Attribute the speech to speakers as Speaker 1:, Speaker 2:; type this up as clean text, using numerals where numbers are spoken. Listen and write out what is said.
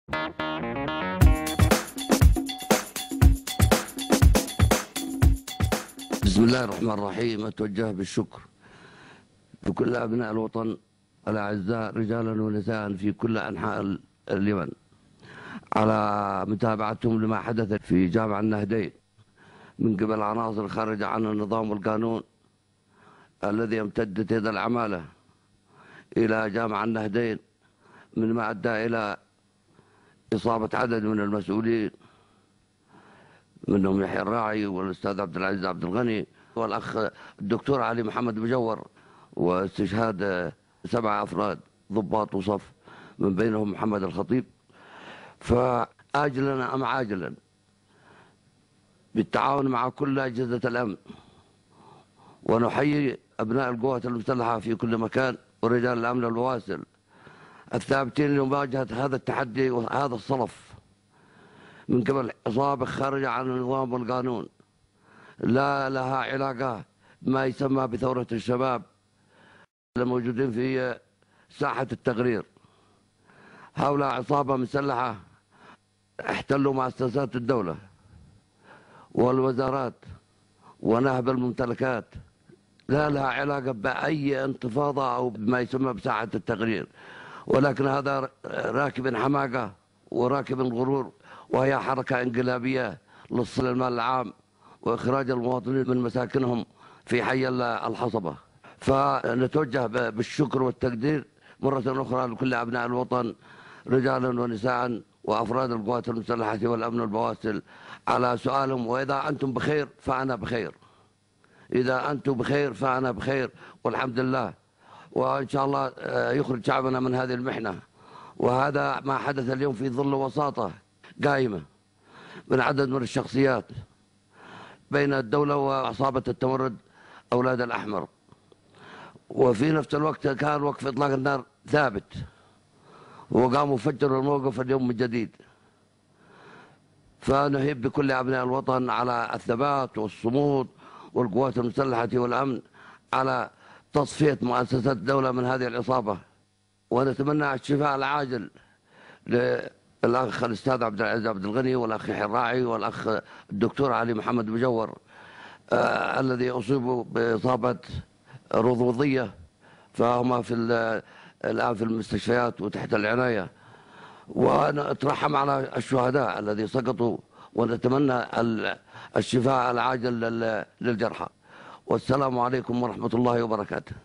Speaker 1: بسم الله الرحمن الرحيم. أتوجه بالشكر لكل أبناء الوطن الأعزاء رجالا ونساء في كل أنحاء اليمن على متابعتهم لما حدث في جامع النهدين من قبل عناصر خارجة عن النظام والقانون الذي امتدت يد العمالة إلى جامع النهدين، مما أدى إلى إصابة عدد من المسؤولين منهم يحيى الراعي والأستاذ عبد العزيز عبد الغني والأخ الدكتور علي محمد مجور، واستشهاد 7 أفراد ضباط وصف من بينهم محمد الخطيب. فآجلا أم عاجلا بالتعاون مع كل أجهزة الأمن، ونحيي أبناء القوات المسلحة في كل مكان ورجال الأمن البواسل الثابتين لمواجهة هذا التحدي وهذا الصلف من قبل عصابة خارجة عن النظام والقانون لا لها علاقة بما يسمى بثورة الشباب الموجودين في ساحة التغرير. هؤلاء عصابة مسلحة احتلوا مؤسسات الدولة والوزارات ونهب الممتلكات، لا لها علاقة بأي انتفاضة أو بما يسمى بساحة التغرير، ولكن هذا راكب حماقة وراكب غرور، وهي حركة انقلابية لص المال العام وإخراج المواطنين من مساكنهم في حي الحصبة. فنتوجه بالشكر والتقدير مرة أخرى لكل أبناء الوطن رجالا ونساء وأفراد القوات المسلحة والأمن البواسل على سؤالهم: وإذا أنتم بخير فأنا بخير، إذا أنتم بخير فأنا بخير والحمد لله، وإن شاء الله يخرج شعبنا من هذه المحنة. وهذا ما حدث اليوم في ظل وساطة قائمة من عدد من الشخصيات بين الدولة وعصابة التمرد أولاد الأحمر، وفي نفس الوقت كان وقف إطلاق النار ثابت، وقاموا فجروا الموقف اليوم من جديد. فنهيب بكل أبناء الوطن على الثبات والصمود، والقوات المسلحة والأمن على تصفية مؤسسات الدولة من هذه العصابة. ونتمنى الشفاء العاجل للأخ الأستاذ عبد العزيز عبد الغني والأخ يحيى الراعي والأخ الدكتور علي محمد مجور الذي أصيبوا بإصابة رضوضية، فهما الآن في المستشفيات وتحت العناية. ونترحم على الشهداء الذي سقطوا، ونتمنى الشفاء العاجل للجرحى. والسلام عليكم ورحمة الله وبركاته.